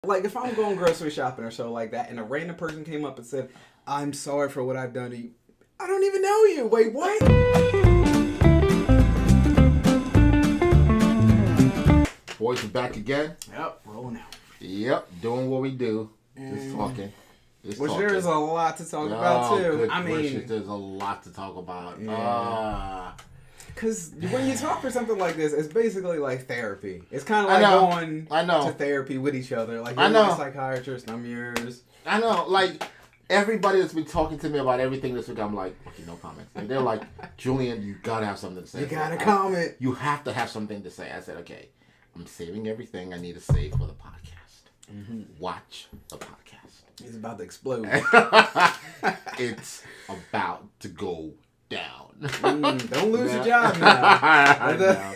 Like, if I'm going grocery shopping or so like that, and a random person came up and said, "I'm sorry for what I've done to you," I don't even know you. Wait, what? Boys are back again. Yep, rolling out. Yep, doing what we do. Just talking. Which there's a lot to talk about too. Good I gracious, mean, there's a lot to talk about. Yeah. Because when you talk for something like this, it's basically like therapy. It's kind of like going to therapy with each other. Like, you're my psychiatrist, I'm yours. I know. Like, everybody that's been talking to me about everything this week, I'm like, okay, no comments. Like, they're like, Julian, you gotta have something to say. You gotta comment. You have to have something to say. I said, okay, I'm saving everything I need to save for the podcast. Mm-hmm. Watch the podcast. It's about to explode. It's about to go down. Don't lose your job now.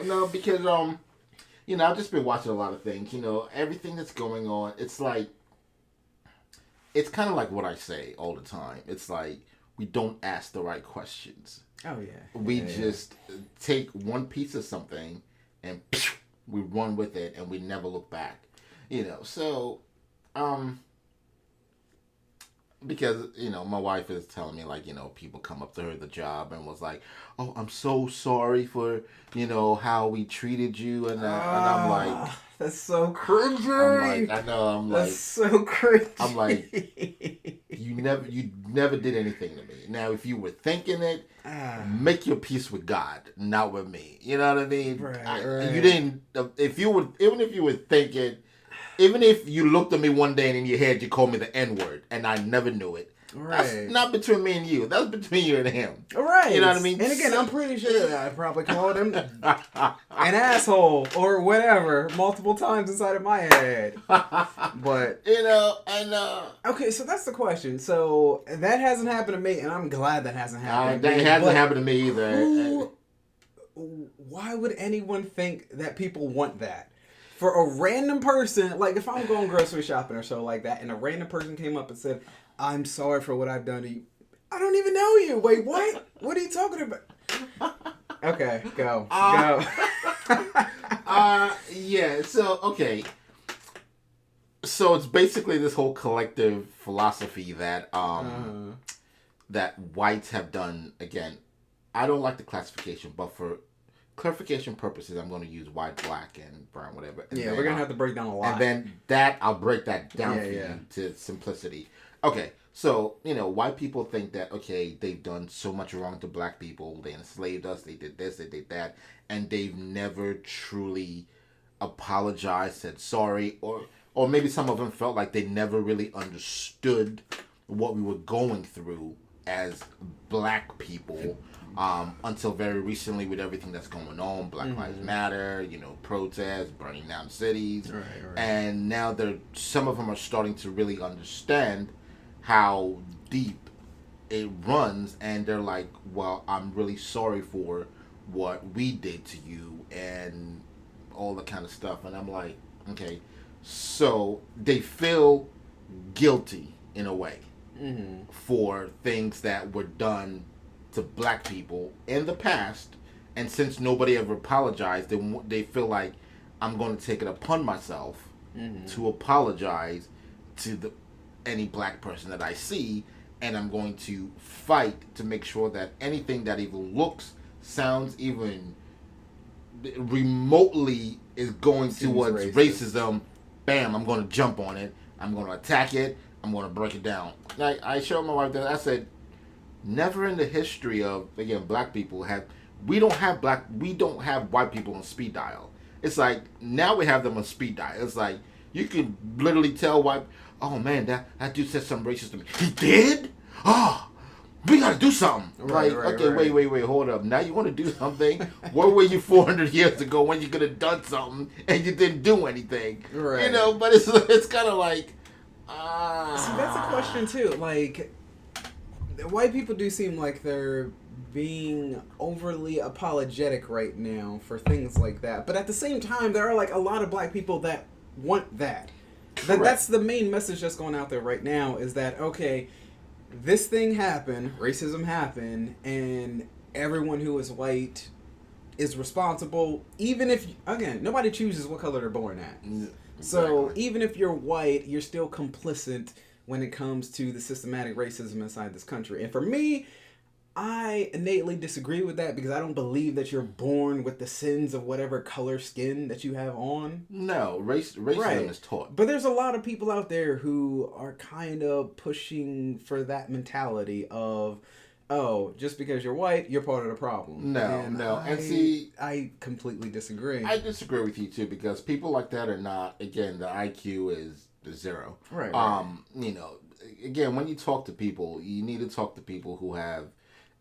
No, because I've just been watching a lot of things. Everything that's going on. It's like, it's kind of like what I say all the time. It's like, we don't ask the right questions. Oh yeah. We just take one piece of something and we run with it and we never look back. So because, my wife is telling me, like, people come up to her at the job and was like, "Oh, I'm so sorry for, how we treated you." And I'm like... That's so cringy. That's so cringy. I'm like, you never did anything to me. Now, if you were thinking it, make your peace with God, not with me. You know what I mean? Right. You didn't... Even if you were thinking... Even if you looked at me one day and in your head you called me the N-word and I never knew it. Right. That's not between me and you. That's between you and him. Right. You know what I mean? And again, I'm pretty sure that I probably called him an asshole or whatever multiple times inside of my head. But okay, so that's the question. So that hasn't happened to me, and I'm glad that hasn't happened to me. That hasn't happened to me either. Why would anyone think that people want that? For a random person, like if I'm going grocery shopping or so like that, and a random person came up and said, "I'm sorry for what I've done to you," I don't even know you. Wait, what? What are you talking about? Okay, go. Yeah, so, okay. So it's basically this whole collective philosophy that that whites have done. Again, I don't like the classification, but for clarification purposes, I'm going to use white, black, and brown, whatever. And we're going to have to break down a lot. And then I'll break that down for you to simplicity. Okay, so, white people think that, okay, they've done so much wrong to black people. They enslaved us. They did this. They did that. And they've never truly apologized, said sorry. Or maybe some of them felt like they never really understood what we were going through as black people. Until very recently with everything that's going on, Black Lives Matter, protests, burning down cities. Right. And now some of them are starting to really understand how deep it runs, and they're like, well, I'm really sorry for what we did to you and all the kind of stuff. And I'm like, okay, so they feel guilty in a way for things that were done to black people in the past, and since nobody ever apologized, they feel like I'm going to take it upon myself to apologize to any black person that I see, and I'm going to fight to make sure that anything that even looks, sounds, even remotely is going towards racism, bam, I'm going to jump on it, I'm going to attack it, I'm going to break it down. Like, I showed my wife that, I said, never in the history of, again, black people we don't have white people on speed dial. It's like, now we have them on speed dial. It's like, you can literally tell oh man, that dude said something racist to me. He did? Oh, we gotta do something. Right. Wait, hold up. Now you want to do something? Where were you 400 years ago when you could have done something and you didn't do anything? Right. But it's kind of like, See, that's a question too. Like, white people do seem like they're being overly apologetic right now for things like that. But at the same time, there are like a lot of black people that want that. That's the main message that's going out there right now, is that, okay, this thing happened, racism happened, and everyone who is white is responsible, even if, again, nobody chooses what color they're born at. So Exactly. even if you're white, you're still complicit when it comes to the systematic racism inside this country. And for me, I innately disagree with that because I don't believe that you're born with the sins of whatever color skin that you have on. No, racism Right. is taught. But there's a lot of people out there who are kind of pushing for that mentality of, oh, just because you're white, you're part of the problem. No, no. And see, I completely disagree. I disagree with you too because people like that are not. Again, the IQ is zero. Right. You know, again, when you talk to people, you need to talk to people who have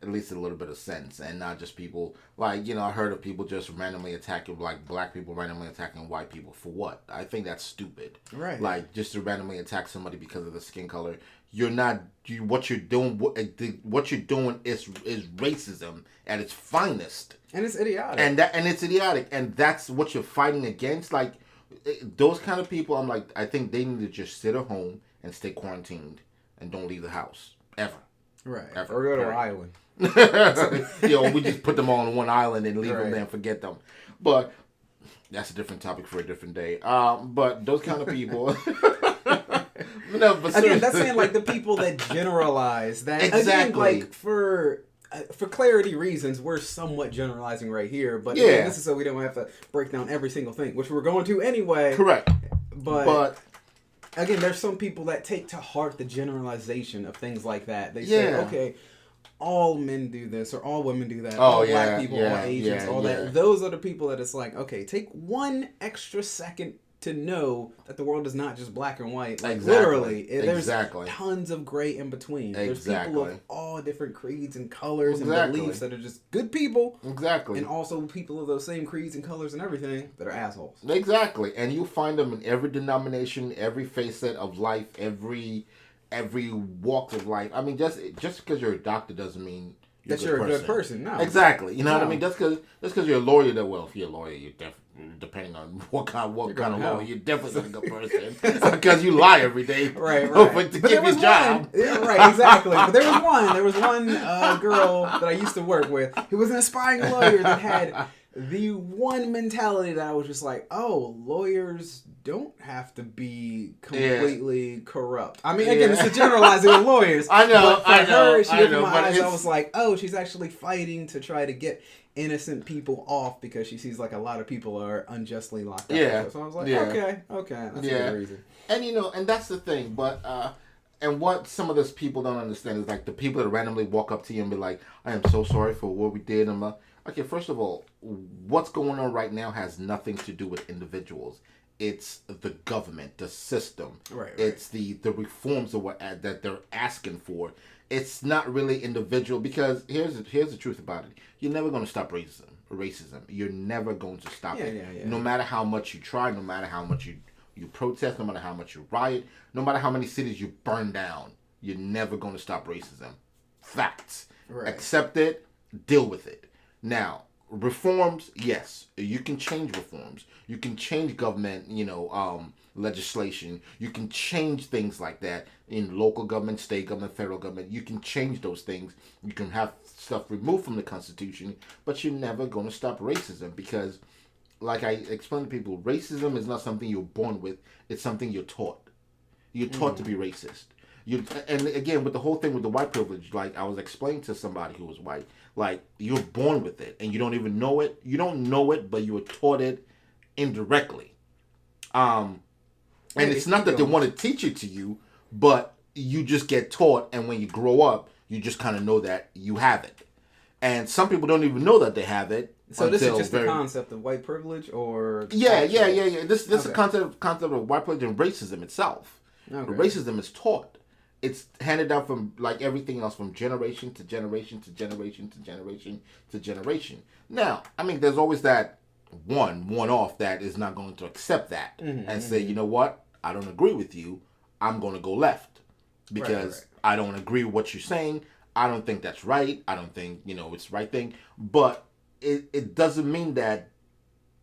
at least a little bit of sense and not just people like, I heard of people just randomly attacking, like black people randomly attacking white people. For what? I think that's stupid. Right. Like, just to randomly attack somebody because of the skin color. You're not, what you're doing is racism at its finest. And it's idiotic. And it's idiotic, and that's what you're fighting against. Like, those kind of people, I'm like, I think they need to just sit at home and stay quarantined and don't leave the house ever. Right. Ever. Or go to an island. We just put them all on one island and leave them Right. there and forget them. But that's a different topic for a different day. But those kind of people. No, but Again, that's seriously. saying like the people that generalize that. Again, Exactly. like for clarity reasons, we're somewhat generalizing right here. But Yeah. again, this is so we don't have to break down every single thing, which we're going to anyway. Correct. But again, there's some people that take to heart the generalization of things like that. They say, Yeah. okay, all men do this or all women do that. Oh, all yeah, black people, yeah, all Asians, yeah, all yeah. that. Those are the people that it's like, okay, take one extra second to know that the world is not just black and white. Like Exactly. literally, there's Exactly. tons of gray in between. There's people Exactly. of all different creeds and colors Exactly. and beliefs that are just good people, Exactly. and also people of those same creeds and colors and everything that are assholes. Exactly, and you find them in every denomination, every facet of life, every walk of life. I mean, just because you're a doctor doesn't mean You're a good person. No. Exactly, you know what I No. mean. Just because you're a lawyer, that well, if you're a lawyer, you're depending on what kind of going lawyer, to hell. you're definitely not a good person because you lie every day, Right. to But keep there your was job. one. Yeah, right, exactly. But there was one girl that I used to work with who was an aspiring lawyer that had the one mentality that I was just like, oh, lawyers don't have to be completely corrupt. I mean, again, it's a generalizing of lawyers. I know, But for I know, her, she I opened know, my but eyes. I it's- was like, oh, she's actually fighting to try to get innocent people off because she sees like a lot of people are unjustly locked up. Yeah. So I was like, Yeah. okay, that's a Yeah. good reason. And and that's the thing, but and what some of those people don't understand is like the people that randomly walk up to you and be like, I am so sorry for what we did. I'm like, okay, first of all, what's going on right now has nothing to do with individuals. It's the government, the system. Right. It's the reforms that they're asking for. It's not really individual because here's the truth about it. You're never going to stop racism. You're never going to stop it. Yeah. No matter how much you try, no matter how much you protest, no matter how much you riot, no matter how many cities you burn down, you're never going to stop racism. Facts. Right. Accept it, deal with it. Now, reforms, yes, you can change reforms. You can change government, legislation. You can change things like that in local government, state government, federal government. You can change those things. You can have stuff removed from the Constitution, but you're never going to stop racism because, like I explained to people, racism is not something you're born with. It's something you're taught. You're taught to be racist. And again, with the whole thing with the white privilege, like I was explaining to somebody who was white, like you're born with it and you don't even know it. You don't know it, but you were taught it indirectly. And it's not that they want to teach it to you, but you just get taught, and when you grow up, you just kind of know that you have it. And some people don't even know that they have it. So this is just the concept of white privilege, or yeah. This is Okay. a concept of white privilege and racism itself. Okay. Racism is taught. It's handed down from like everything else, from generation to generation to generation to generation to generation. Now, I mean, there's always that one-off that is not going to accept that and say, you know what, I don't agree with you. I'm going to go left because Right. I don't agree with what you're saying. I don't think that's right. I don't think it's the right thing. But it doesn't mean that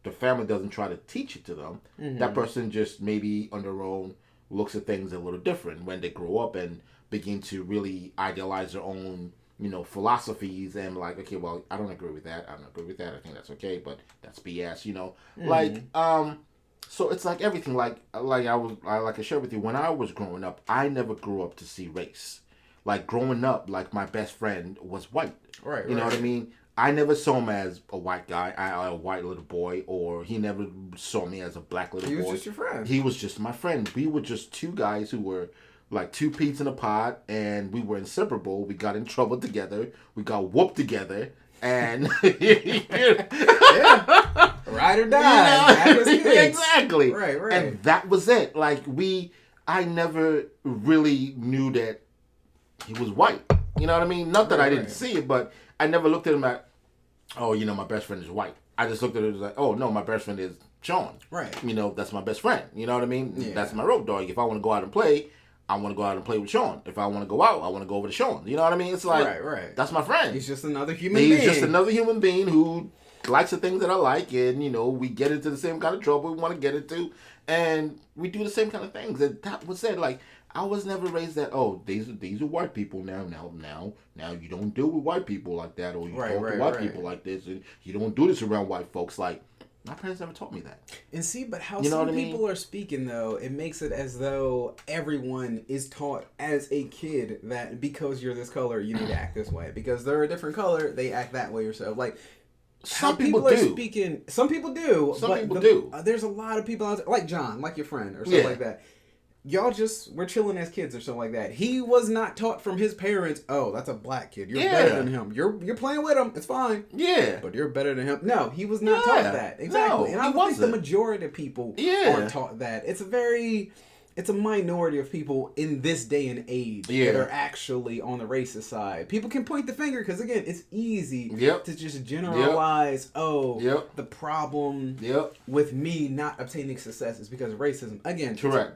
the family doesn't try to teach it to them. That person just maybe on their own looks at things a little different when they grow up and begin to really idealize their own, philosophies and like, okay, well, I don't agree with that. I don't agree with that. I think that's okay, but that's BS, Like, So it's like everything. Like I shared with you when I was growing up, I never grew up to see race. Like growing up, like my best friend was white. Right. You know what I mean? I never saw him as a white guy, a white little boy, or he never saw me as a black little boy. He was just your friend. He was just my friend. We were just two guys who were like two peas in a pod, and we were inseparable. We got in trouble together. We got whooped together, and yeah, ride or die. You know? Exactly. Right. And that was it. Like I never really knew that he was white. You know what I mean? Not that I didn't see it, but I never looked at him at, oh, you know, my best friend is white. I just looked at it as like, oh, no, my best friend is Sean. Right. You know, that's my best friend. You know what I mean? Yeah. That's my road dog. If I want to go out and play, I want to go out and play with Sean. If I want to go out, I want to go over to Sean. You know what I mean? It's like, right. That's my friend. He's just another human being. He's just another human being who likes the things that I like, and, you know, we get into the same kind of trouble we want to get into, and we do the same kind of things. And that was it. Like, I was never raised that, oh, these are white people now you don't deal with white people like that, or you talk to white people like this, and you don't do this around white folks. Like, my parents never taught me that. And see, but how some people are speaking, though, it makes it as though everyone is taught as a kid that because you're this color, you need to act this way. Because they're a different color, they act that way or so. Like, some people do. Speaking, some people do. There's a lot of people out there, like John, like your friend, or something like that. Y'all we're chilling as kids or something like that. He was not taught from his parents, oh, that's a black kid. You're better than him. You're playing with him. It's fine. Yeah. But you're better than him. No, he was not taught that. Exactly. No, and I think the majority of people aren't taught that. It's a minority of people in this day and age that are actually on the racist side. People can point the finger because, again, it's easy to just generalize, the problem with me not obtaining success is because of racism. Again, correct.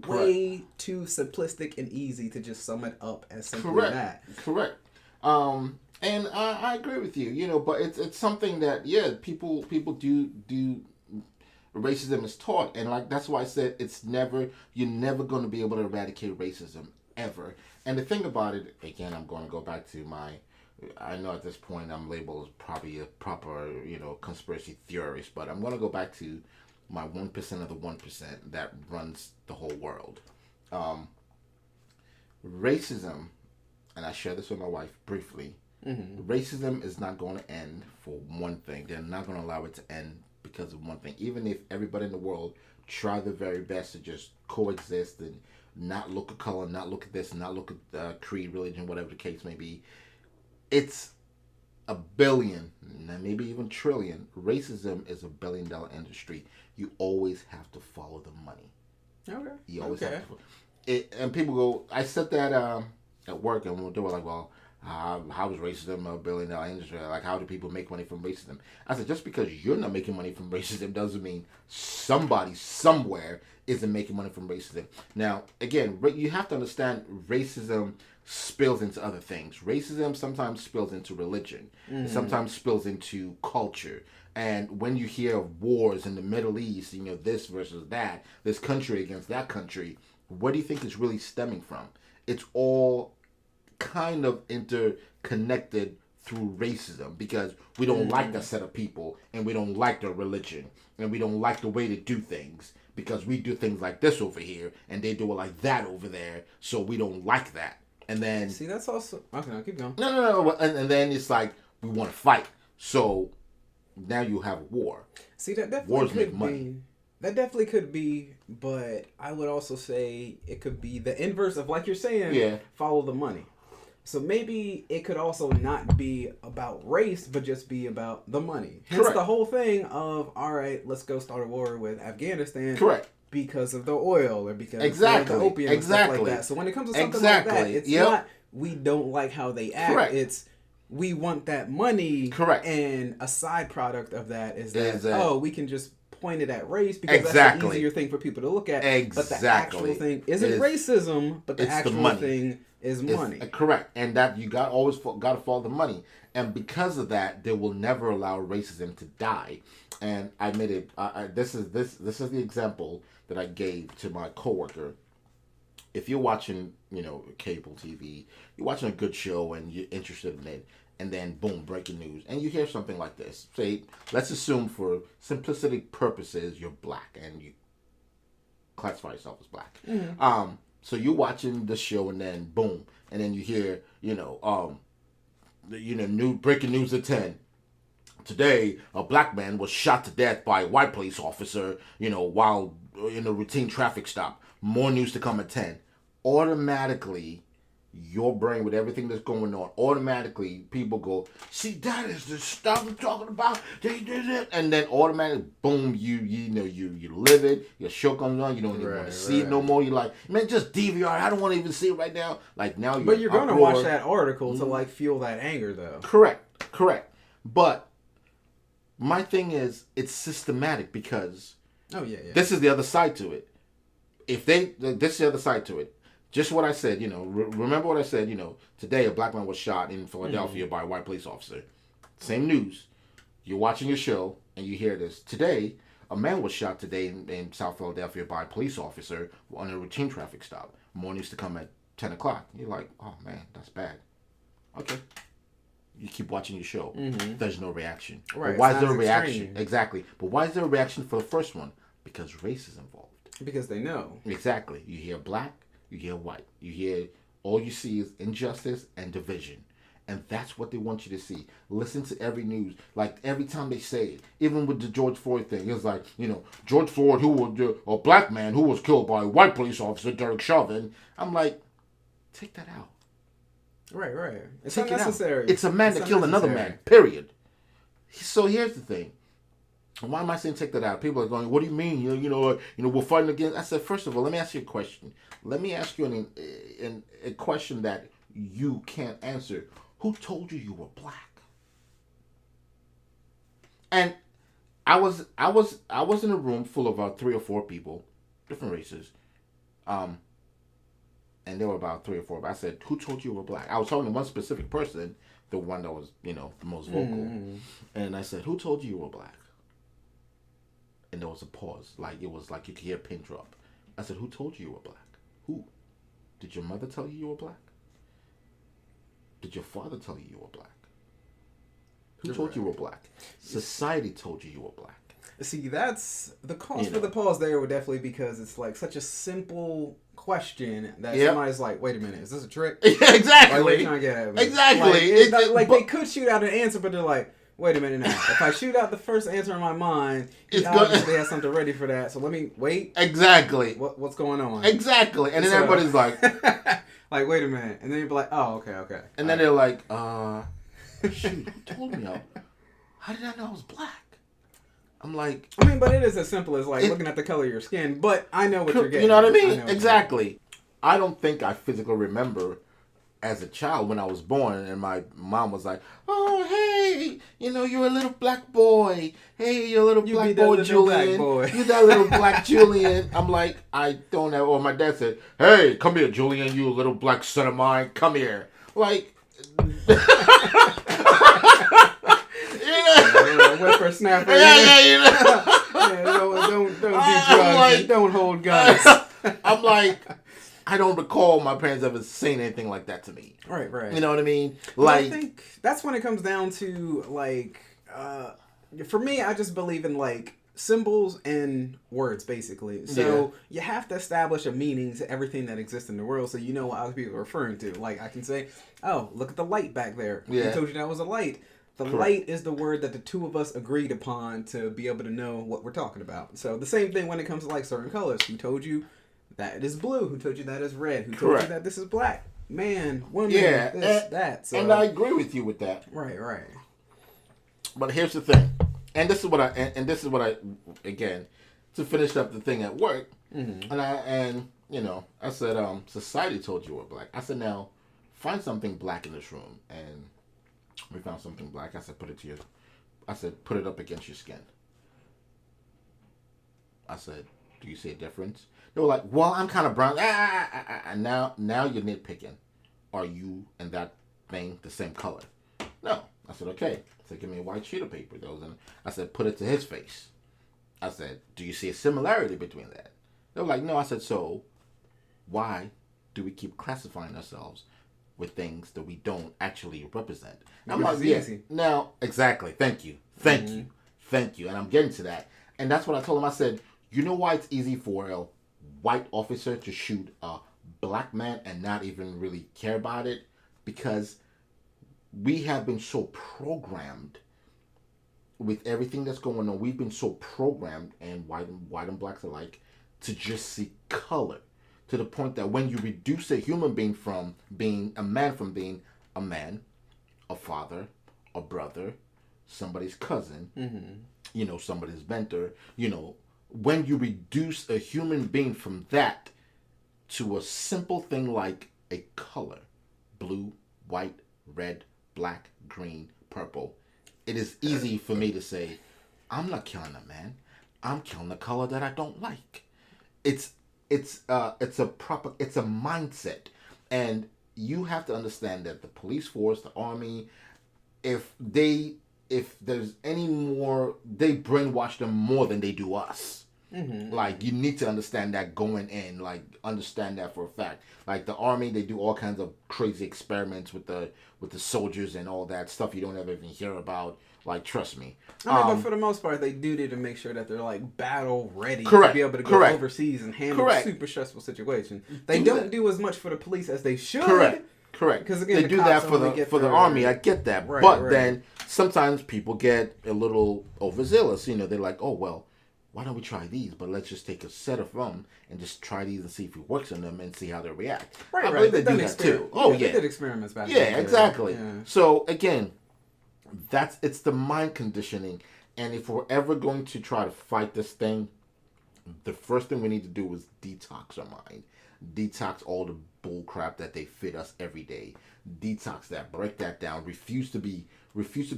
Way too simplistic and easy to just sum it up as simply that. Correct. And I agree with you. You know, but it's something that people do. Racism is taught, and like that's why I said you're never going to be able to eradicate racism ever. And the thing about it, again, I'm going to go back to I know at this point I'm labeled as probably a proper, you know, conspiracy theorist, but I'm going to go back to my 1% of the 1% that runs the whole world. Racism, and I share this with my wife briefly, racism is not going to end for one thing. They're not going to allow it to end because of one thing. Even if everybody in the world try their very best to just coexist and not look at color, not look at this, not look at creed, religion, whatever the case may be, it's a billion, maybe even trillion. Racism is $1 billion industry. You always have to follow the money. Okay. You always have to. And people go, I said that at work, and they were like, well, how is racism $1 billion industry? Like, how do people make money from racism? I said, just because you're not making money from racism doesn't mean somebody somewhere isn't making money from racism. Now, again, you have to understand racism spills into other things. Racism sometimes spills into religion. It sometimes spills into culture. And when you hear of wars in the Middle East, you know, this versus that, this country against that country, what do you think it's really stemming from? It's all kind of interconnected through racism because we don't like that set of people, and we don't like their religion, and we don't like the way they do things because we do things like this over here and they do it like that over there, so we don't like that. And then see, that's also okay. I'll keep going. No. And then it's like we want to fight, so now you have war. See, that definitely could be. That definitely could be, but I would also say it could be the inverse of, like you're saying, follow the money. So maybe it could also not be about race, but just be about the money. Hence the whole thing of, all right, let's go start a war with Afghanistan. Correct. Because of the oil or because of the opium and stuff like that. So when it comes to something like that, it's not we don't like how they act. Correct. It's we want that money. Correct. And a side product of that is that, we can just point it at race because that's an easier thing for people to look at. But the actual thing isn't racism, but the actual thing is money. Correct. And that you always got to follow the money. And because of that, they will never allow racism to die. And I made it. This is the example that I gave to my coworker. If you're watching, you know, cable TV, you're watching a good show and you're interested in it, and then boom, breaking news, and you hear something like this. Say, let's assume for simplicity purposes, you're black and you classify yourself as black. So you're watching the show, and then boom, and then you hear, new breaking news at 10. Today, a black man was shot to death by a white police officer, while in a routine traffic stop. More news to come at 10. Automatically, your brain, with everything that's going on, automatically people go, see, that is the stuff I'm talking about. They did it. And then automatically, boom, you live it. Your show comes on. You don't even want to see it no more. You're like, man, just DVR. I don't want to even see it right now. Like, now But you're going to watch that article to, like, feel that anger, though. Correct. But my thing is, it's systematic because this is the other side to it. This is the other side to it. Just what I said, remember what I said, today a black man was shot in Philadelphia by a white police officer. Same news. You're watching your show and you hear this. Today, a man was shot today in South Philadelphia by a police officer on a routine traffic stop. More news to come at 10 o'clock. You're like, oh man, that's bad. Okay. You keep watching your show. There's no reaction. Right. But why is there a reaction? Extreme. Exactly. But why is there a reaction for the first one? Because race is involved. Because they know. Exactly. You hear black. You hear white. All you see is injustice and division. And that's what they want you to see. Listen to every news. Like, every time they say it. Even with the George Floyd thing. It's like, George Floyd, who was a black man who was killed by a white police officer, Derek Chauvin. I'm like, take that out. Right. It's take unnecessary. It's a man that killed another man. Period. So here's the thing. Why am I saying take that out? People are going, what do you mean? We're fighting against. I said, first of all, let me ask you a question. Let me ask you a question that you can't answer. Who told you were black? And I was in a room full of about 3 or 4 people, different races, and there were about 3 or 4. But I said, who told you were black? I was talking to one specific person, the one that was the most vocal, and I said, who told you were black? And there was a pause. Like, it was like you could hear a pin drop. I said, who told you you were black? Who? Did your mother tell you were black? Did your father tell you were black? Who told you were black? Society told you were black. See, that's the cause for the pause there would definitely because it's like such a simple question that somebody's like, wait a minute, is this a trick? Yeah, exactly. Like, what are you trying to get at me? Exactly. They could shoot out an answer, but they're like, wait a minute now. If I shoot out the first answer in my mind, he obviously has something ready for that. So let me wait. Exactly. What's going on? Exactly. And then everybody's like, like, wait a minute. And then you'd be like, oh, okay. And then they're like, shoot, who told me? How did I know I was black? I'm like, I mean, but it is as simple as like looking at the color of your skin. But I know what you're getting. You know what I mean? Exactly. I don't think I physically remember as a child when I was born, and my mom was like, "Oh, hey, you're a little black boy. Hey, you're a little black boy, Julian. You that little black Julian." I'm like, I don't know. Or my dad said, "Hey, come here, Julian. You little black son of mine. Come here." Like, whippersnapper. Don't do drugs. Like, don't hold guns. I'm like, I don't recall my parents ever saying anything like that to me. Right. You know what I mean? Like, I think that's when it comes down to, like, for me, I just believe in, like, symbols and words, basically. So you have to establish a meaning to everything that exists in the world so you know what other people are referring to. Like, I can say, oh, look at the light back there. I told you that was a light. The light is the word that the two of us agreed upon to be able to know what we're talking about. So the same thing when it comes to, like, certain colors. Who told you that is blue? Who told you that is red? Who told you that this is black? Man, woman, that. So. And I agree with you with that. Right. But here's the thing, and this is what I again, to finish up the thing at work, and I said, society told you were black. I said, now find something black in this room, and we found something black. I said, put it up against your skin. I said, do you see a difference? They were like, well, I'm kind of brown. And now you're nitpicking. Are you and that thing the same color? No. I said, okay. So give me a white sheet of paper. I said, put it to his face. I said, do you see a similarity between that? They were like, no. I said, so why do we keep classifying ourselves with things that we don't actually represent. I'm like, easy. Now, exactly. Thank you. And I'm getting to that. And that's what I told him. I said, you know why it's easy for a white officer to shoot a black man and not even really care about it? Because we have been so programmed with everything that's going on. We've been so programmed, and white and blacks alike, to just see color, to the point that when you reduce a human being from being a man, a father, a brother, somebody's cousin, somebody's mentor, when you reduce a human being from that to a simple thing like a color, blue, white, red, black, green, purple, it is easy for me to say, I'm not killing a man. I'm killing a color that I don't like. It's a mindset, and you have to understand that the police force, the army, if there's any more, they brainwash them more than they do us. Like, you need to understand that going in, like, understand that for a fact. Like, the army, they do all kinds of crazy experiments with the soldiers and all that stuff you don't ever even hear about. Like, trust me. But for the most part, they do need to make sure that they're, like, battle ready to be able to go overseas and handle super stressful situations. They don't do as much for the police as they should. Correct. Because again, they do that for the army. I get that, but then sometimes people get a little overzealous. They're like, oh well, why don't we try these? But let's just take a set of them and just try these and see if it works on them and see how they react. I believe they do that too. They did experiments back then. Yeah, exactly. Yeah. So again, it's the mind conditioning, and if we're ever going to try to fight this thing, the first thing we need to do is detox our mind. Detox all the bull crap that they fit us every day. Detox that, break that down. Refuse to be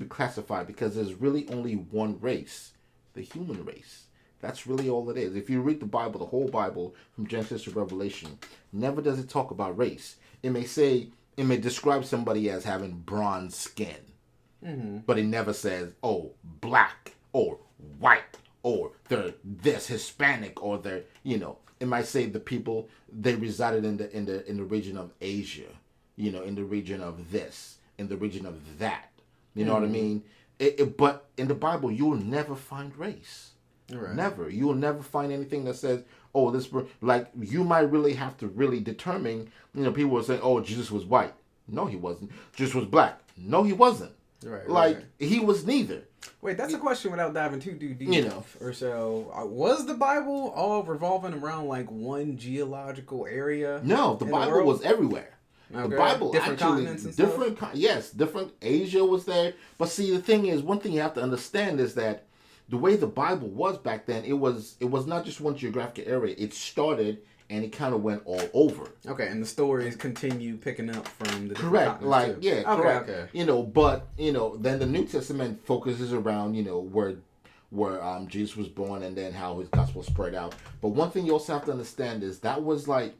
classified, because there's really only one race, the human race. That's really all it is. If you read the Bible, the whole Bible, from Genesis to Revelation, never does it talk about race. It may describe somebody as having bronze skin, but it never says, oh, black or white or they're this Hispanic or they're, it might say the people, they resided in the region of Asia, in the region of this, in the region of that. You know what I mean? But in the Bible, you will never find race. Right. Never. You will never find anything that says, oh, this, like, you might really have to really determine, people will say, oh, Jesus was white. No, he wasn't. Jesus was black. No, he wasn't. Right. He was neither. Wait, that's a question without diving too deep. Or so. Was the Bible all revolving around like one geological area? No, the Bible was everywhere. Okay. The Bible different actually continents and stuff? Yes, different. Asia was there. But see, the thing is, one thing you have to understand is that the way the Bible was back then, it was not just one geographic area. It started and it kind of went all over. Okay, and the stories continue picking up from the different correct, like too. Yeah, correct. Okay. But then the New Testament focuses around where Jesus was born and then how his gospel spread out. But one thing you also have to understand is that was like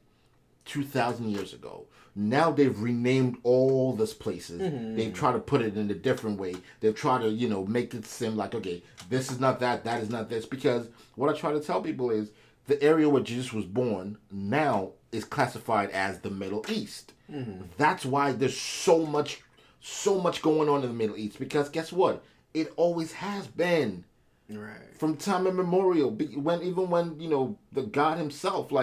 2,000 years ago. Now they've renamed all these places. They've tried to put it in a different way. They've tried to, make it seem like, okay, this is not that, that is not this. Because what I try to tell people is the area where Jesus was born now is classified as the Middle East. That's why there's so much going on in the Middle East. Because guess what? It always has been. Right. From time immemorial. When the God himself,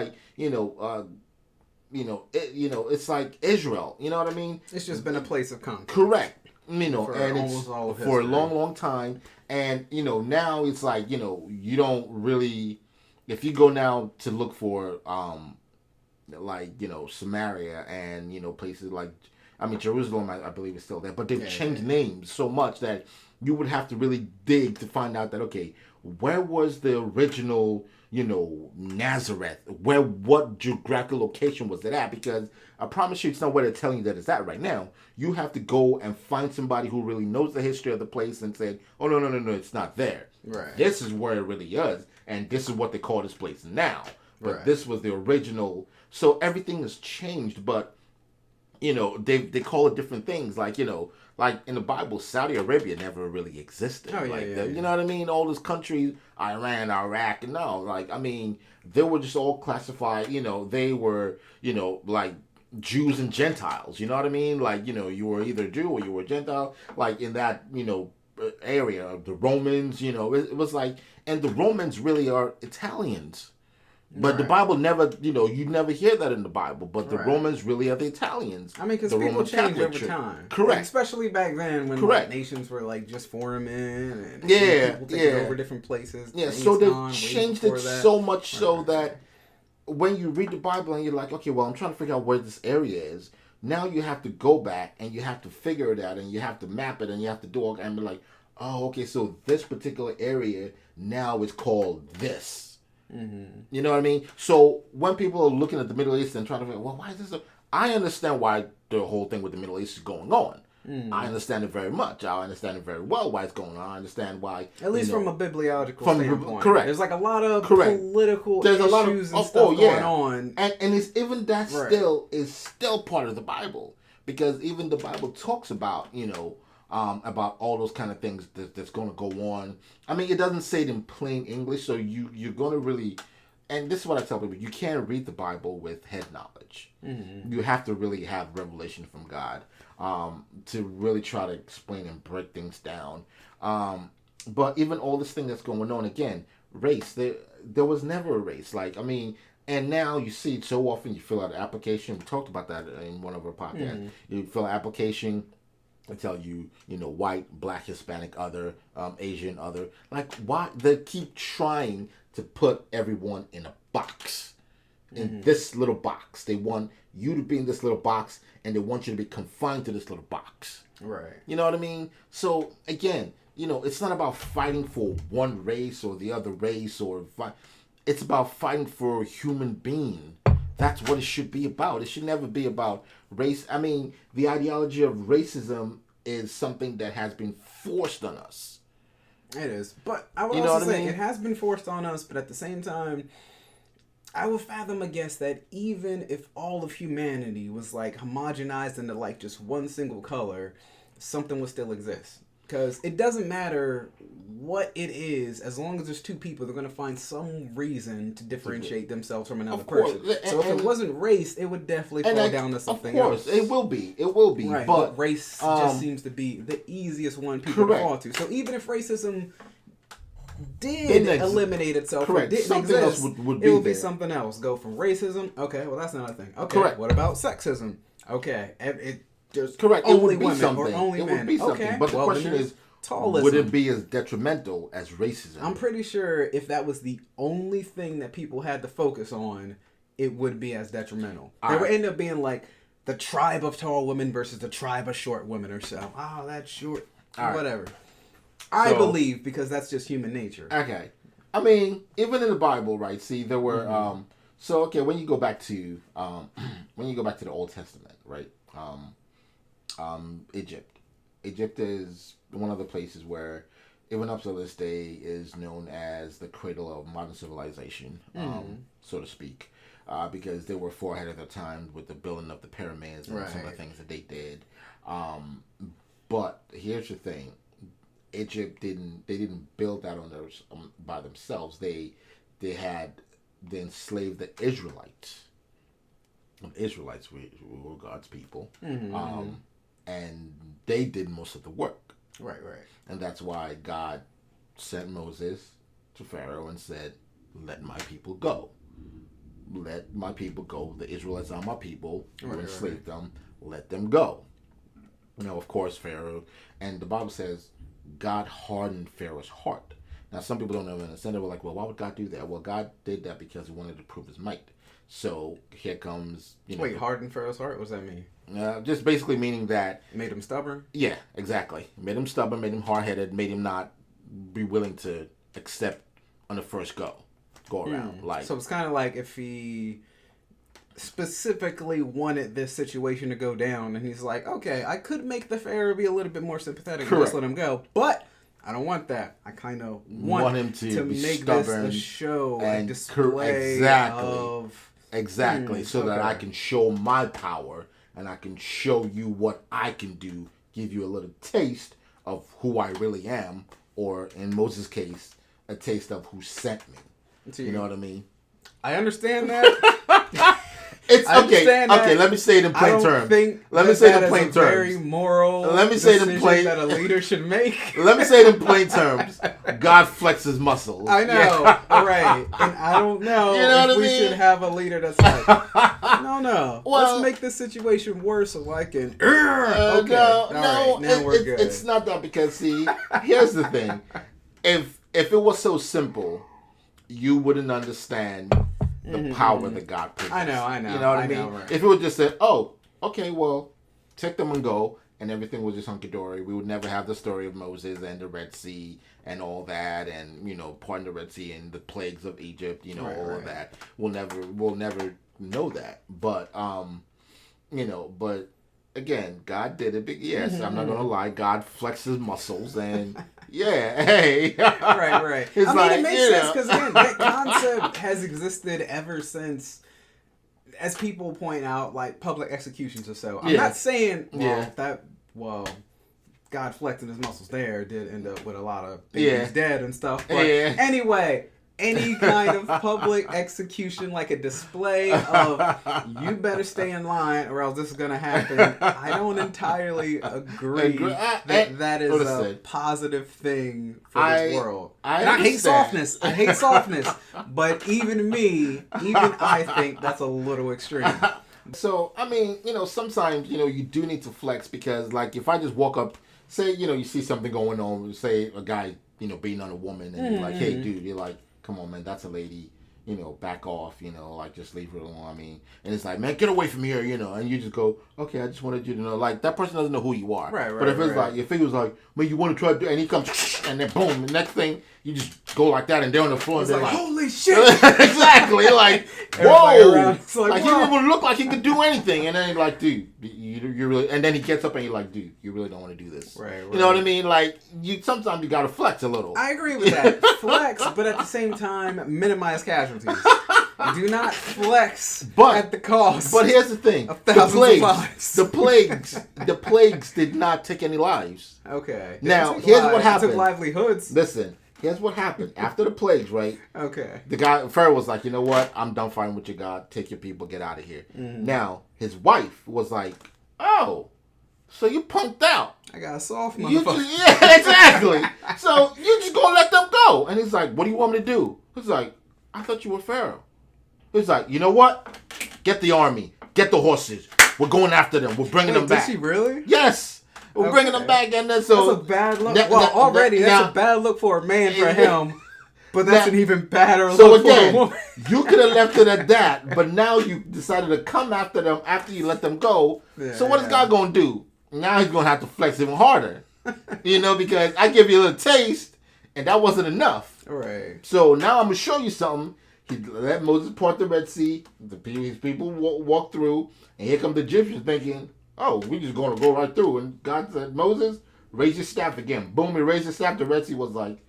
it's like Israel. You know what I mean? It's just been a place of conflict. Correct. For and it's for a long, long time. And, now it's like, you don't really, if you go now to look for, Samaria and, places like, Jerusalem, I believe is still there, but they've changed names so much that you would have to really dig to find out that, okay, where was the original, Nazareth? What geographical location was it at? Because I promise you, it's not where they're telling you that it's at right now. You have to go and find somebody who really knows the history of the place and say, oh, no, it's not there. Right. This is where it really is, and this is what they call this place now. But this was the original. So everything has changed, but, they call it different things. Like in the Bible, Saudi Arabia never really existed. Oh, You know what I mean? All these countries, Iran, Iraq, they were just all classified. They were, Jews and Gentiles. You know what I mean? Like, you were either Jew or you were Gentile. Like in that, area of the Romans, it was like, and the Romans really are Italians. But the Bible never, you never hear that in the Bible. But the Romans really are the Italians. I mean, because people Roman change Catholic over Church. time. Correct. Like, especially back then when like, nations were like just forming and people taking over different places. Yeah, so they changed it so much so that when you read the Bible and you're like, okay, well, I'm trying to figure out where this area is. Now you have to go back and you have to figure it out and you have to map it and you have to do all and be like, oh, okay, so this particular area now is called this. Mm-hmm. You know what I mean? So when people are looking at the Middle East and trying to figure, well, why is this? I understand why the whole thing with the Middle East is going on. Mm-hmm. I understand it very much. I understand it very well why it's going on. I understand why. At least from a bibliological standpoint. Correct. There's like a lot of political issues and stuff going on. And it's even that still is still part of the Bible. Because even the Bible talks about, about all those kind of things that's going to go on. I mean, it doesn't say it in plain English, so you're going to really, and this is what I tell people, you can't read the Bible with head knowledge. Mm-hmm. You have to really have revelation from God to really try to explain and break things down. But even all this thing that's going on, again, race, there was never a race. Like, I mean, and now you see it so often, you fill out an application. We talked about that in one of our podcasts. Mm-hmm. You fill an application, I tell you, white, black, Hispanic, other, Asian, other. Like, why? They keep trying to put everyone in a box. In this little box. They want you to be in this little box, and they want you to be confined to this little box. Right. You know what I mean? So, again, it's not about fighting for one race or the other race. It's about fighting for a human being. That's what it should be about. It should never be about race. I mean, the ideology of racism is something that has been forced on us. It is. But I would also say it has been forced on us, but at the same time, I would fathom a guess that even if all of humanity was like homogenized into like just one single color, something would still exist. Because it doesn't matter what it is, as long as there's two people, they're going to find some reason to differentiate themselves from another person. So if it wasn't race, it would definitely fall down to something else. Of course, it will be. It will be. Right, but race just seems to be the easiest one people to fall to. So even if racism did eliminate itself, or didn't something exist, else would it would be something else. Go from racism, okay, well that's not a thing. Okay, what about sexism? Okay, there's only women or only men. It would be something. Okay, but the question is, tallism. Would it be as detrimental as racism? I'm pretty sure if that was the only thing that people had to focus on, it would be as detrimental. There would end up being like the tribe of tall women versus the tribe of short women or so. Oh, that's short. Whatever. I believe, because that's just human nature. Okay. I mean, even in the Bible, right? See, there were when you go back to the Old Testament, right? Egypt is one of the places where, even up to this day, is known as the cradle of modern civilization, so to speak, because they were ahead of their time with the building of the pyramids and some of the things that they did. But here's the thing: Egypt didn't build that by themselves. They had enslaved the Israelites. The Israelites were God's people. And they did most of the work. Right. And that's why God sent Moses to Pharaoh and said, let my people go. Let my people go. The Israelites are my people. You enslaved them. Let them go. Of course, Pharaoh, and the Bible says God hardened Pharaoh's heart. Now, some people don't understand. They were like, well, why would God do that? Well, God did that because he wanted to prove his might. So here comes... Wait, hardened Pharaoh's heart? What does that mean? Just basically meaning that... Made him stubborn? Yeah, exactly. Made him stubborn, made him hard-headed, made him not be willing to accept on the first go around. So it's kind of like if he specifically wanted this situation to go down, and he's like, okay, I could make the Pharaoh be a little bit more sympathetic and just let him go, but I don't want that. I kind of want him to make this a show, and display of... Exactly, so that I can show my power, and I can show you what I can do, give you a little taste of who I really am, or in Moses' case, a taste of who sent me. You know what I mean? I understand that. It's I okay. understand Okay, that. let me say it in I plain don't terms. think Let me that say it in is plain a very terms. moral Let me say it in decision plain- that a leader should make. Let me say it in plain terms. God flexes muscles. I know, Yeah. right? And I don't know, You know if what I we mean? should have a leader that's like, no. Well- Let's make this situation worse so I can. Okay, No, all no, right, now we're good. it's not that because see, here's the thing: if it was so simple, you wouldn't understand the power that God possesses. I know. You know what I mean? know, right. If it was just said, oh, okay, well, take them and go, and everything was just hunky dory, we would never have the story of Moses and the Red Sea and all that, and parting the Red Sea and the plagues of Egypt, all of that. We'll never know that, but but again, God did it. Yes, I'm not gonna lie. God flexes muscles, and yeah, hey, right. It's It makes sense because again, that concept has existed ever since, as people point out, like public executions or so. I'm not saying God flexing his muscles there did end up with a lot of babies dead and stuff. But anyway. Any kind of public execution, like a display of you better stay in line or else this is going to happen, I don't entirely agree that is a positive thing for this world. I hate softness. I hate softness. But even I think that's a little extreme. So, I mean, sometimes, you do need to flex because, like, if I just walk up, say, you see something going on, say a guy, beating on a woman and you're like, hey, dude, you're like, come on, man, that's a lady, back off, like, just leave her alone. I mean, and it's like, man, get away from here, and you just go, okay, I just wanted you to know, like, that person doesn't know who you are. Right, but if it's like, if he was like, man, you want to try to do, and he comes, and then boom, the next thing, you just go like that, and they're on the floor, it's and they're like, holy shit! Exactly, like, whoa! Like he whoa. didn't even look like he could do anything, and then he's like, dude, you really, and then he gets up and you're like, dude, you really don't want to do this. Right. You know what I mean? Like, sometimes you gotta flex a little. I agree with that. Flex, but at the same time, minimize casualties. Do not flex at the cost. But here's the thing: of thousands of lives. the plagues did not take any lives. Okay. Now here's what happened. It took livelihoods. Listen, here's what happened after the plagues. Right. Okay. The guy Pharaoh was like, you know what? I'm done fighting with your God. Take your people. Get out of here. Mm-hmm. Now his wife was like, oh, so you punked out. I got a soft motherfucker. Yeah, exactly. So you just gonna let them go? And he's like, what do you want me to do? He's like, I thought you were Pharaoh. He's like, you know what? Get the army. Get the horses. We're going after them. We're bringing them back. Did she really? Yes. We're bringing them back. And then so... That's a bad look. That's a bad look for a man for him. But that's an even badder look for a woman. You could have left it at that. But now you decided to come after them after you let them go. Yeah, so what is God going to do? Now he's going to have to flex even harder. Because I give you a little taste. And that wasn't enough. Right. So now I'm going to show you something. He let Moses part the Red Sea. His people walk through, and here come the Egyptians thinking, "Oh, we're just going to go right through." And God said, "Moses, raise your staff again." Boom! He raised his staff. The Red Sea was like,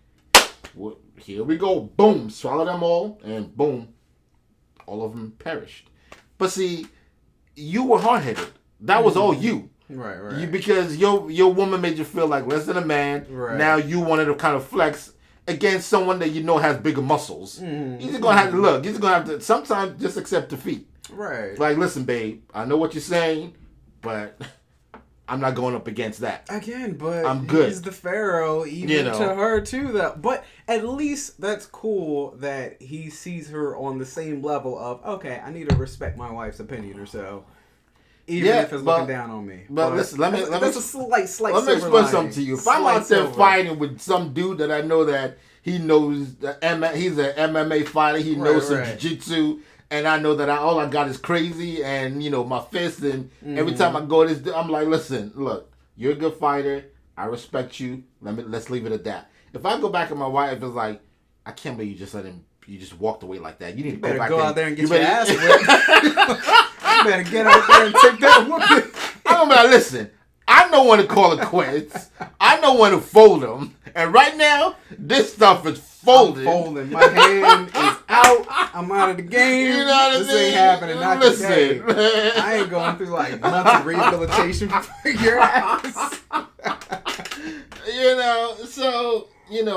well, "Here we go!" Boom! Swallow them all, and boom, all of them perished. But see, you were hard-headed. That was all you. Right. Because your woman made you feel like less than a man. Right. Now you wanted to kind of flex against someone that has bigger muscles. Mm-hmm. You're just going to have to look. You're just going to have to sometimes just accept defeat. Right. Like, listen, babe, I know what you're saying, but I'm not going up against that. Again, but I'm good. He's the Pharaoh, even to her, too. But at least that's cool that he sees her on the same level of, okay, I need to respect my wife's opinion or so. Even if it's looking down on me. But listen, let me that's a slight let me explain something to you. If I'm out there fighting with some dude that I know that he knows, he's an MMA fighter, he knows some jiu-jitsu, and I know that all I got is crazy and, my fist, and every time I go this, I'm like, listen, look, you're a good fighter, I respect you, let's leave it at that. If I go back and my wife is like, I can't believe you just let him, you just walked away like that. You need to go back out there and get your ass whipped. You better get out there and take that whooping. I'm gonna listen. I know when to call it quits. I know when to fold them. And right now, this stuff is folded. I'm folding. My hand is out. I'm out of the game. You know what I mean? This ain't happening. Not listen, today. I ain't going through like months of rehabilitation for your ass. So,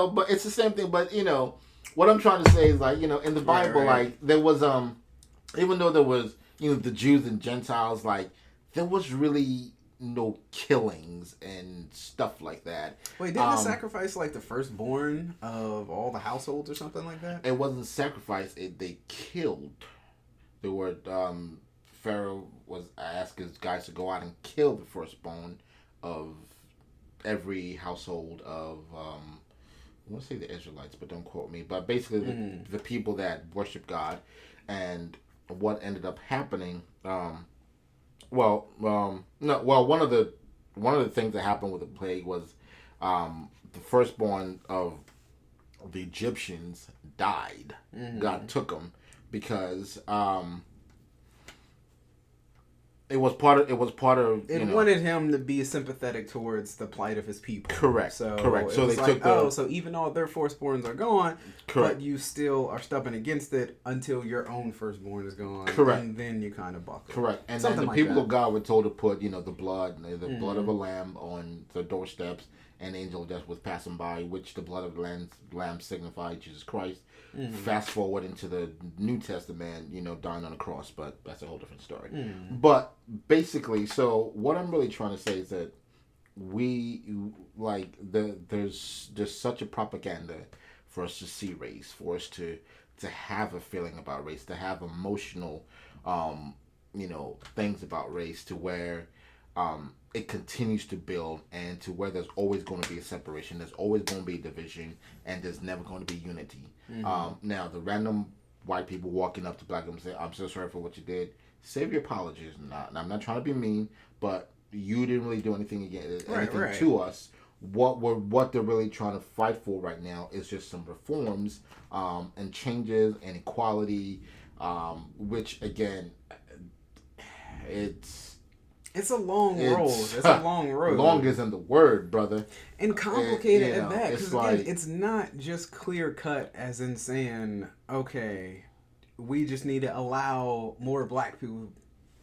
but it's the same thing. But, what I'm trying to say is like, in the Bible, like there was, even though there was, the Jews and Gentiles, like there was really no killings and stuff like that. Wait, didn't it sacrifice like the firstborn of all the households or something like that? It wasn't sacrifice; they killed. There were Pharaoh was asked his guys to go out and kill the firstborn of every household of I want to say the Israelites, but don't quote me. But basically, the people that worship God, and what ended up happening. No. Well, one of the things that happened with the plague was the firstborn of the Egyptians died. God took them because it was part of it wanted him to be sympathetic towards the plight of his people. Correct. So they took so even though their firstborns are gone, correct, but you still are stubborn against it until your own firstborn is gone. Correct. And then you kind of buckle. Correct. And then the people of God were told to put the blood of a lamb on the doorsteps, and the angel of death was passing by, which the blood of the lamb signified Jesus Christ. Fast forward into the New Testament, dying on the cross, but that's a whole different story. But basically, so what I'm really trying to say is that there's such a propaganda for us to see race, for us to have a feeling about race, to have emotional, things about race, to where it continues to build, and to where there's always going to be a separation, there's always going to be a division, and there's never going to be unity. Now, the random white people walking up to black people and say, "I'm so sorry for what you did," save your apologies. I'm not trying to be mean, but you didn't really do anything to us. What they're really trying to fight for right now is just some reforms and changes and equality, which again, it's a long road. It's a long road. Long isn't the word, brother. And complicated at that. Because again, it's not just clear cut as in saying, okay, we just need to allow more black people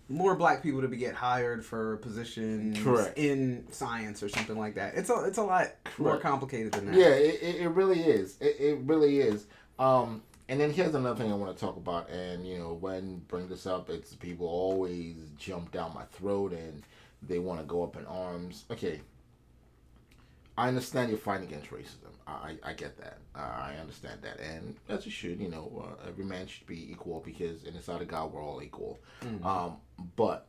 to get hired for positions in science or something like that. It's a lot more complicated than that. Yeah, it really is. It really is. And then here's another thing I want to talk about, and when bring this up, it's people always jump down my throat and they want to go up in arms. Okay, I understand you're fighting against racism. I get that. I understand that, and as you should. Every man should be equal, because in the sight of God we're all equal. But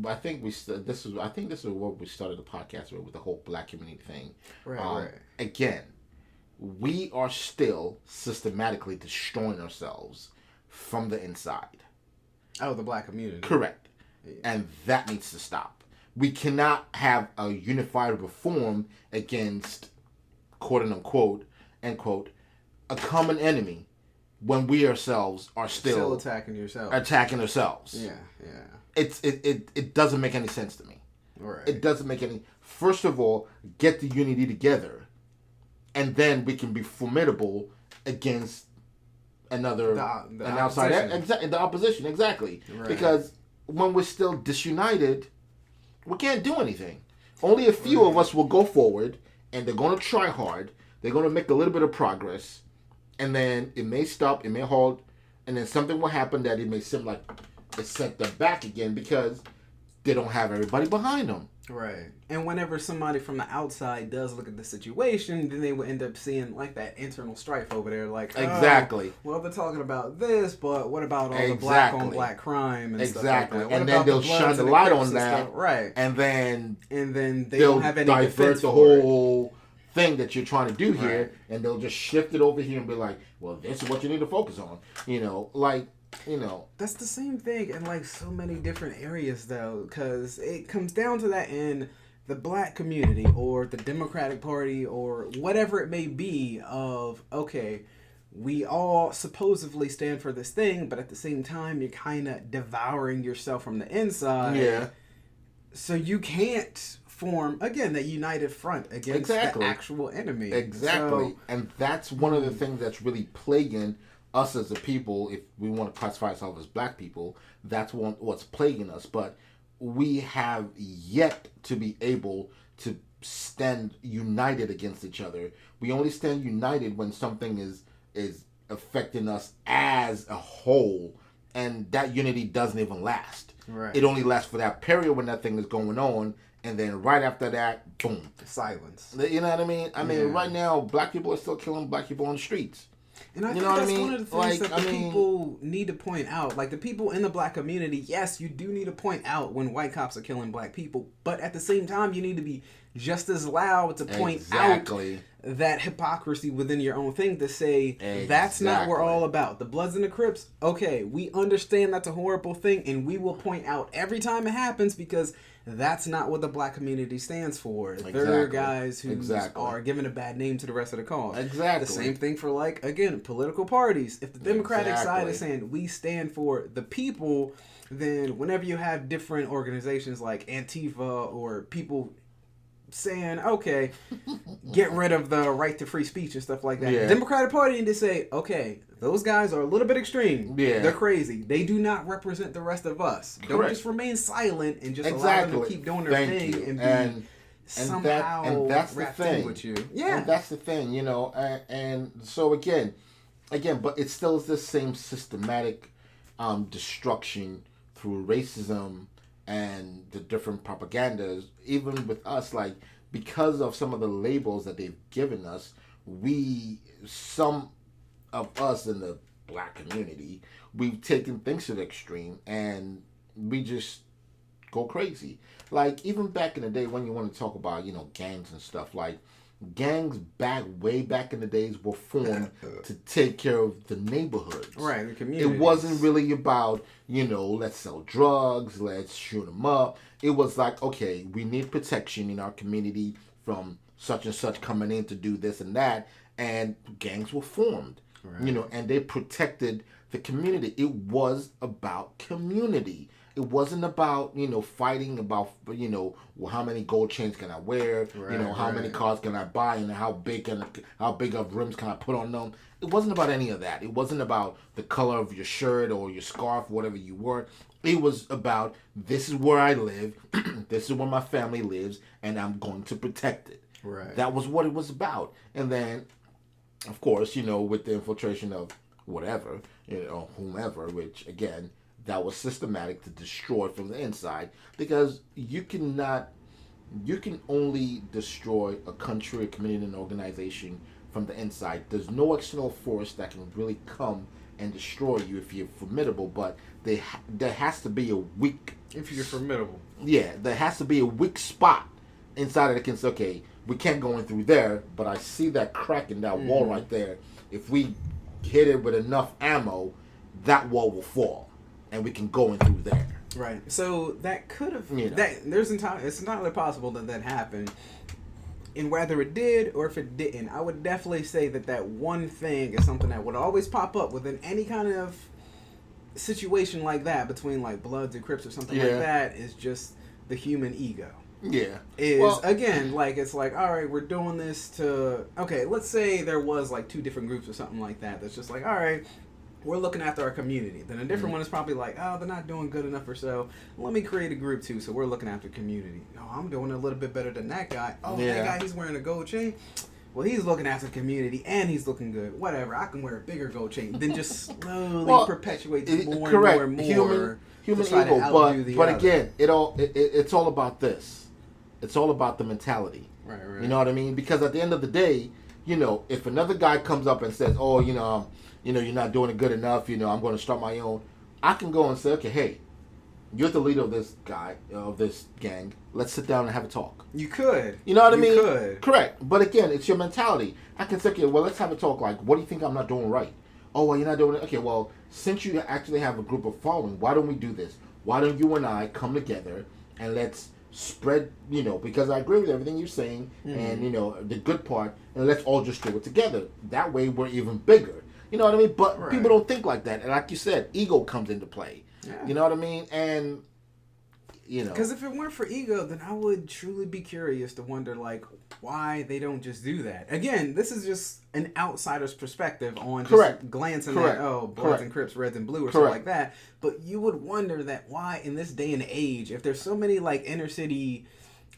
I think this is what we started the podcast with the whole black community thing. Right. Again, we are still systematically destroying ourselves from the inside. Oh, the black community. Correct. Yeah. And that needs to stop. We cannot have a unified reform against, quote unquote, end quote, a common enemy when we ourselves are still attacking ourselves. Yeah. It doesn't make any sense to me. Right. It doesn't make any. First of all, get the unity together, and then we can be formidable against an outside, the opposition, exactly. Right. Because when we're still disunited, we can't do anything. Only a few of us will go forward, and they're going to try hard. They're going to make a little bit of progress, and then it may stop, it may halt, and then something will happen that it may seem like it sent them back again because they don't have everybody behind them. Right. And whenever somebody from the outside does look at the situation, then they will end up seeing like that internal strife over there. Like, exactly. Well, they're talking about this, but what about all the black on black crime and stuff like that? And then they'll shine the light on that. Right. And then they don't have any defense the for whole thing that you're trying to do here, and they'll just shift it over here and be like, well, this is what you need to focus on. That's the same thing in like so many different areas though, because it comes down to that in the black community or the Democratic Party or whatever it may be of, okay, we all supposedly stand for this thing, but at the same time you're kind of devouring yourself from the inside. Yeah. So you can't form, again, that united front against the actual enemy. Exactly. So, and that's one of the things that's really plaguing us as a people. If we want to classify ourselves as black people, that's what's plaguing us. But we have yet to be able to stand united against each other. We only stand united when something is affecting us as a whole, and that unity doesn't even last. Right. It only lasts for that period when that thing is going on, and then right after that, boom, silence. You know what I mean? I mean, right now, black people are still killing black people on the streets. And I think that's one of the things that the people need to point out. Like, the people in the black community, yes, you do need to point out when white cops are killing black people. But at the same time, you need to be just as loud to point out that hypocrisy within your own thing to say, that's not what we're all about. The Bloods and the Crips, okay, we understand that's a horrible thing, and we will point out every time it happens because that's not what the black community stands for. They're guys who are giving a bad name to the rest of the cause. Exactly. The same thing for, like, again, political parties. If the Democratic side is saying we stand for the people, then whenever you have different organizations like Antifa or people saying, okay, get rid of the right to free speech and stuff like that. The Democratic Party need to say, okay, those guys are a little bit extreme. Yeah. They're crazy. They do not represent the rest of us. Correct. Don't just remain silent and just allow them to keep doing their thing and be somehow that's wrapped the thing. in with you. Yeah. And that's the thing, you know. And so again, but it still is the same systematic destruction through racism and the different propagandas, even with us, like, because of some of the labels that they've given us, some of us in the black community, we've taken things to the extreme and we just go crazy. Like, even back in the day when you want to talk about, you know, gangs and stuff, like, gangs way back in the days were formed to take care of the neighborhoods. Right, the community. It wasn't really about, you know, let's sell drugs, let's shoot them up. It was like, okay, we need protection in our community from such and such coming in to do this and that. And gangs were formed, you know, and they protected the community. It was about community. It wasn't about, you know, fighting about, you know, well, how many gold chains can I wear, you know, how many cars can I buy, and how big of rims can I put on them. It wasn't about any of that. It wasn't about the color of your shirt or your scarf, whatever you wore. It was about, this is where I live, this is where my family lives, and I'm going to protect it. Right. That was what it was about. And then, of course, you know, with the infiltration of whatever, you know, whomever, which, again, that was systematic to destroy from the inside, because you can only destroy a country, a community, an organization from the inside. There's no external force that can really come and destroy you if you're formidable, but there has to be a weak... If you're formidable. Yeah, there has to be a weak spot inside of the can say, okay, we can't go in through there, but I see that crack in that wall right there. If we hit it with enough ammo, that wall will fall, and we can go in through there. Right. So that could have... You know. It's entirely possible that happened. And whether it did or if it didn't, I would definitely say that one thing is something that would always pop up within any kind of situation like that between, like, Bloods and Crips or something like that, is just the human ego. Yeah. Again, like, it's like, all right, we're doing this to... Okay, let's say there was, like, two different groups or something like that. That's just like, all right, we're looking after our community. Then a different one is probably like, oh, they're not doing good enough or so. Let me create a group too, so we're looking after community. No, I'm doing a little bit better than that guy. Oh, that guy, he's wearing a gold chain. Well, he's looking after the community and he's looking good. Whatever, I can wear a bigger gold chain. Then just slowly perpetuate more and more. Human ego, but again, it's all about this. It's all about the mentality. Right. You know what I mean? Because at the end of the day, you know, if another guy comes up and says, oh, you know, you're not doing it good enough, you know, I'm going to start my own, I can go and say, okay, hey, you're the leader of this guy, of this gang. Let's sit down and have a talk. You could. You know what I mean? You could. Correct. But again, it's your mentality. I can say, okay, well, let's have a talk. Like, what do you think I'm not doing right? Oh, well, you're not doing it. Okay, well, since you actually have a group of following, why don't we do this? Why don't you and I come together and let's spread, you know, because I agree with everything you're saying and, you know, the good part, and let's all just do it together. That way we're even bigger. You know what I mean? But people don't think like that. And like you said, ego comes into play. Yeah. You know what I mean? And, you know. Because if it weren't for ego, then I would truly be curious to wonder, like, why they don't just do that. Again, this is just an outsider's perspective on just glancing at, Bloods and Crips, Reds and Blue or something like that. But you would wonder that why in this day and age, if there's so many, like, inner city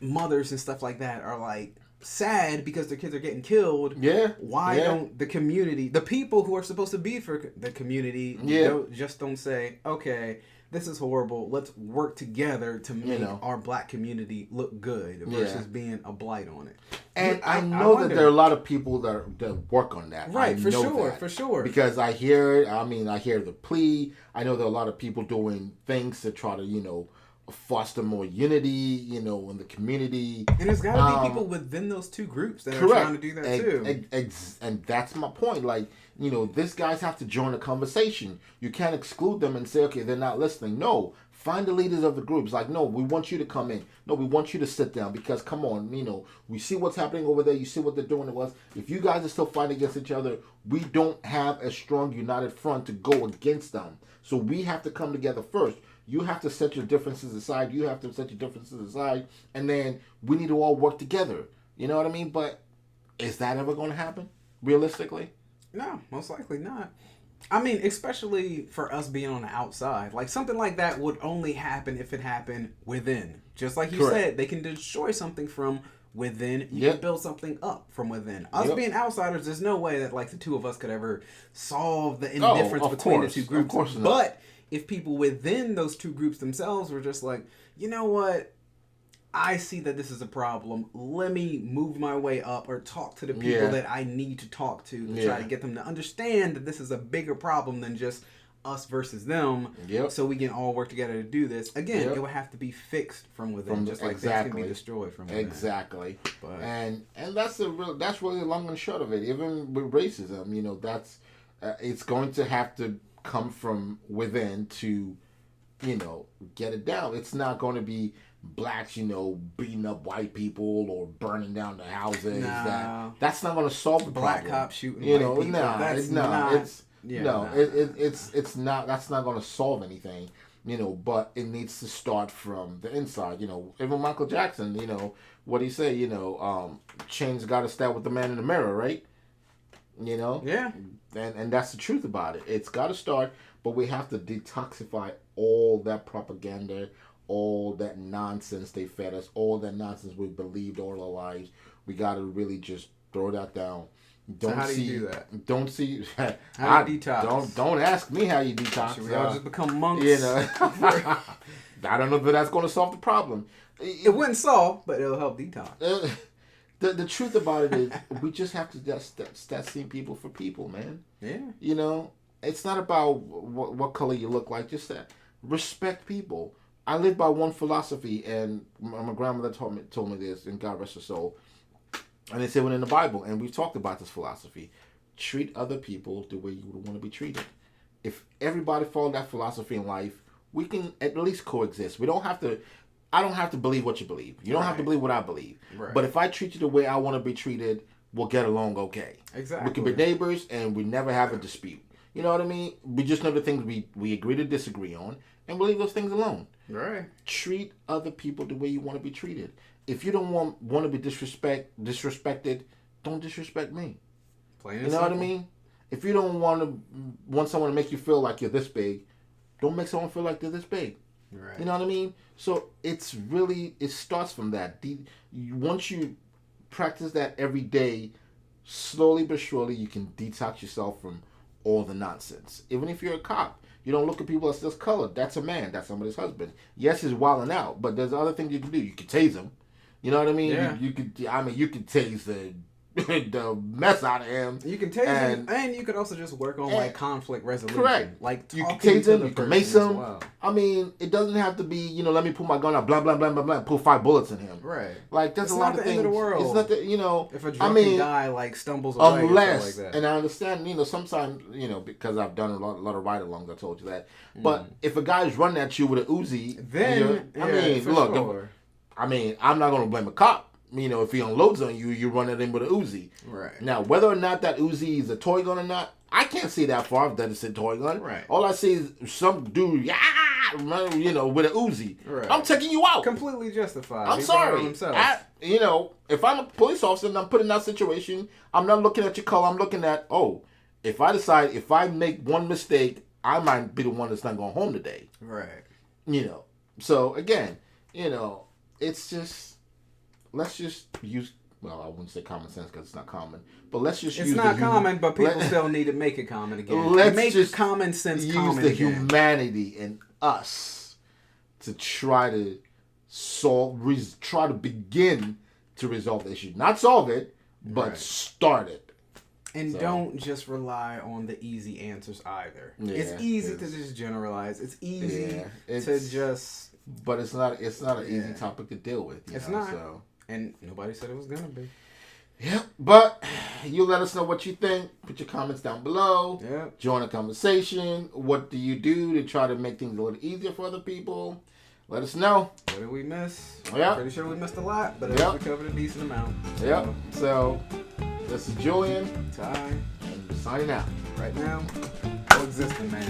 mothers and stuff like that are, like, sad because their kids are getting killed. Yeah. Why don't the community, the people who are supposed to be for the community, don't say, okay, this is horrible. Let's work together to make our black community look good versus being a blight on it. And I know that there are a lot of people that work on that. Right, for sure. Because I hear it. I mean, I hear the plea. I know there are a lot of people doing things to try to, foster more unity, in the community. And there's got to be people within those two groups that are trying to do that too. And that's my point. Like, these guys have to join the conversation. You can't exclude them and say, okay, they're not listening. No, find the leaders of the groups. Like, no, we want you to come in. No, we want you to sit down because, come on, we see what's happening over there. You see what they're doing to us. If you guys are still fighting against each other, we don't have a strong united front to go against them. So we have to come together first. You have to set your differences aside. You have to set your differences aside. And then we need to all work together. You know what I mean? But is that ever going to happen, realistically? No, most likely not. I mean, especially for us being on the outside. Like, something like that would only happen if it happened within. Just like you said, they can destroy something from within. You can build something up from within. Us being outsiders, there's no way that, like, the two of us could ever solve the indifference between the two groups. Of course not. But if people within those two groups themselves were just like, you know what? I see that this is a problem. Let me move my way up or talk to the people that I need to talk to try to get them to understand that this is a bigger problem than just us versus them. So we can all work together to do this. Again, it would have to be fixed from within, just like things can be destroyed from within. Exactly. But, and that's really the long and short of it. Even with racism, that's it's going to have to come from within to, get it down. It's not going to be blacks, beating up white people or burning down the houses. That's not going to solve the black problem. Cops shooting white people. That's not going to solve anything. But it needs to start from the inside. Even Michael Jackson, what he say? Change got to start with the man in the mirror, right? And that's the truth about it. It's got to start, but we have to detoxify all that propaganda, all that nonsense they fed us, all that nonsense we believed all our lives. We got to really just throw that down. How do you do that? Don't see. How do you detox? Don't ask me how you detox. Should we all just become monks? I don't know if that's going to solve the problem. It wouldn't solve, but it'll help detox. The truth about it is, we just have to start seeing people for people, man. Yeah. It's not about what color you look like. Just respect people. I live by one philosophy, and my grandmother told me this, and God rest her soul. And they say when in the Bible, and we've talked about this philosophy, treat other people the way you would want to be treated. If everybody followed that philosophy in life, we can at least coexist. We don't have to. I don't have to believe what you believe. You don't have to believe what I believe. Right. But if I treat you the way I want to be treated, we'll get along okay. Exactly. We can be neighbors, and we never have a dispute. You know what I mean? We just know the things we agree to disagree on, and we leave those things alone. Right. Treat other people the way you want to be treated. If you don't want to be disrespected, don't disrespect me. Plain and you know simple. what I mean? If you don't want someone to make you feel like you're this big, don't make someone feel like they're this big. Right. You know what I mean? So it starts from that. Once you practice that every day, slowly but surely you can detox yourself from all the nonsense. Even if you're a cop, you don't look at people as just colored. That's a man. That's somebody's husband. Yes, he's wilding out, but there's other things you can do. You can tase him. You know what I mean? Yeah. You could tase the mess out of him. You can tase him, and you could also just work on like conflict resolution. Correct. Like you can talking tase to him. the You can person mace him. as well. I mean, it doesn't have to be. Let me pull my gun out. Blah blah blah blah blah. Pull 5 bullets in him. Right. Like there's a lot of things. It's not the end of the world. It's not the If a drunken guy like stumbles away unless, or something like that. and I understand. Sometimes because I've done a lot of ride-alongs. I told you that. But if a guy's running at you with an Uzi, then look. Sure. I'm not gonna blame a cop. If he unloads on you, you run at him with an Uzi. Right. Now, whether or not that Uzi is a toy gun or not, I can't see that far that it's a toy gun. Right. All I see is some dude, with an Uzi. Right. I'm taking you out. Completely justified. I'm sorry. If I'm a police officer and I'm put in that situation, I'm not looking at your color. I'm looking at, if I make one mistake, I might be the one that's not going home today. Right. So again, it's just, let's just use well, I wouldn't say common sense because it's not common, but let's just It's use not the common, but people still need to make it common again. Let's Make just common sense use common the again. humanity in us to try to try to begin to resolve the issue. Not solve it, but Right. start it. And So- don't just rely on the easy answers either. Yeah, it's easy to it's- just generalize. It's easy Yeah, to just, But it's not an easy Yeah. topic to deal with. It's know, not. So. and nobody said it was gonna be. Yeah, but you let us know what you think. Put your comments down below. Yeah. Join the conversation. What do you do to try to make things a little easier for other people? Let us know. What did we miss? Yeah. Pretty sure we missed a lot, but Yeah. we covered a decent amount. Yep. So, this is Julian, Ty, and we're signing out. right now, coexisting, man.